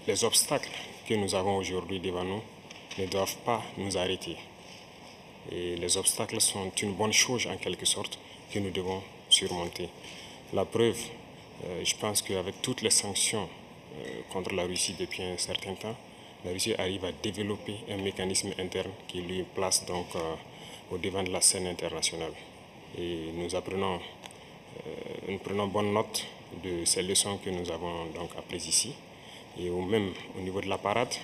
les obstacles que nous avons aujourd'hui devant nous ne doivent pas nous arrêter. Et les obstacles sont une bonne chose en quelque sorte que nous devons surmonter. La preuve, je pense qu'avec toutes les sanctions contre la Russie depuis un certain temps, la Russie arrive à développer un mécanisme interne qui lui place donc au devant de la scène internationale. Et nous prenons bonne note de ces leçons que nous avons donc apprises ici. Et même au niveau de la parade,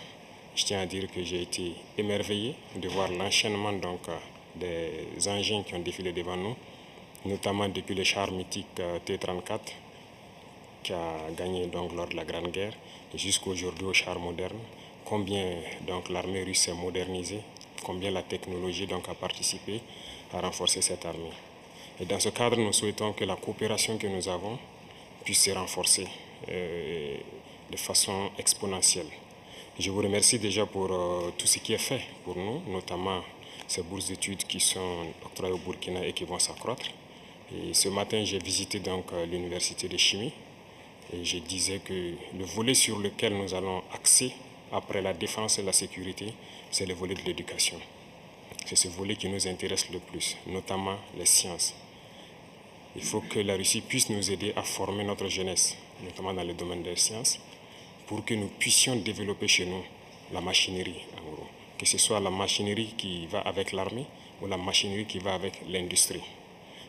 je tiens à dire que j'ai été émerveillé de voir l'enchaînement donc des engins qui ont défilé devant nous, notamment depuis le char mythique T-34 qui a gagné donc lors de la Grande Guerre et jusqu'aujourd'hui au char moderne. Combien donc l'armée russe s'est modernisée, combien la technologie donc a participé à renforcer cette armée. Et dans ce cadre, nous souhaitons que la coopération que nous avons puisse se renforcer de façon exponentielle. Je vous remercie déjà pour tout ce qui est fait pour nous, notamment ces bourses d'études qui sont octroyées au Burkina et qui vont s'accroître. Et ce matin, j'ai visité donc l'université de chimie et je disais que le volet sur lequel nous allons axer après la défense et la sécurité, c'est le volet de l'éducation. C'est ce volet qui nous intéresse le plus, notamment les sciences. Il faut que la Russie puisse nous aider à former notre jeunesse, notamment dans le domaine des sciences, pour que nous puissions développer chez nous la machinerie, en gros. Que ce soit la machinerie qui va avec l'armée ou la machinerie qui va avec l'industrie.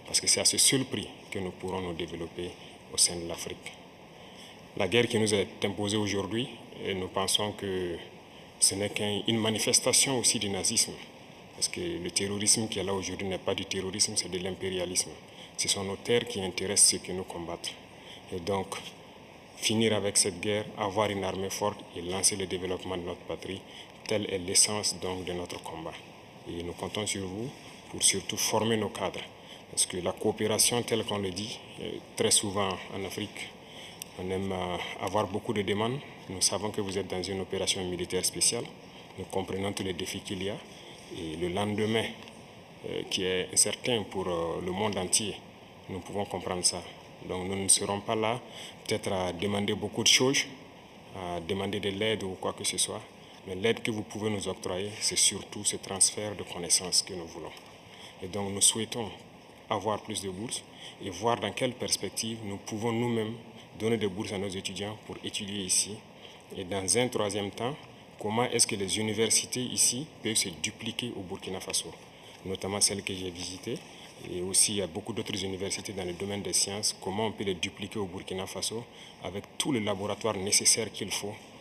Parce que c'est à ce seul prix que nous pourrons nous développer au sein de l'Afrique. La guerre qui nous est imposée aujourd'hui, nous pensons que ce n'est qu'une manifestation aussi du nazisme. Parce que le terrorisme qui est là aujourd'hui n'est pas du terrorisme, c'est de l'impérialisme. Ce sont nos terres qui intéressent ceux qui nous combattent. Et donc, finir avec cette guerre, avoir une armée forte et lancer le développement de notre patrie, telle est l'essence donc de notre combat. Et nous comptons sur vous pour surtout former nos cadres. Parce que la coopération, telle qu'on le dit, très souvent en Afrique, on aime avoir beaucoup de demandes. Nous savons que vous êtes dans une opération militaire spéciale. Nous comprenons tous les défis qu'il y a. Et le lendemain, qui est incertain pour le monde entier, nous pouvons comprendre ça. Donc nous ne serons pas là peut-être à demander beaucoup de choses, à demander de l'aide ou quoi que ce soit. Mais l'aide que vous pouvez nous octroyer, c'est surtout ce transfert de connaissances que nous voulons. Et donc nous souhaitons avoir plus de bourses et voir dans quelle perspective nous pouvons nous-mêmes donner des bourses à nos étudiants pour étudier ici. Et dans un troisième temps, comment est-ce que les universités ici peuvent se dupliquer au Burkina Faso, notamment celles que j'ai visitées. Et aussi, il y a beaucoup d'autres universités dans le domaine des sciences. Comment on peut les dupliquer au Burkina Faso avec tous les laboratoires nécessaires qu'il faut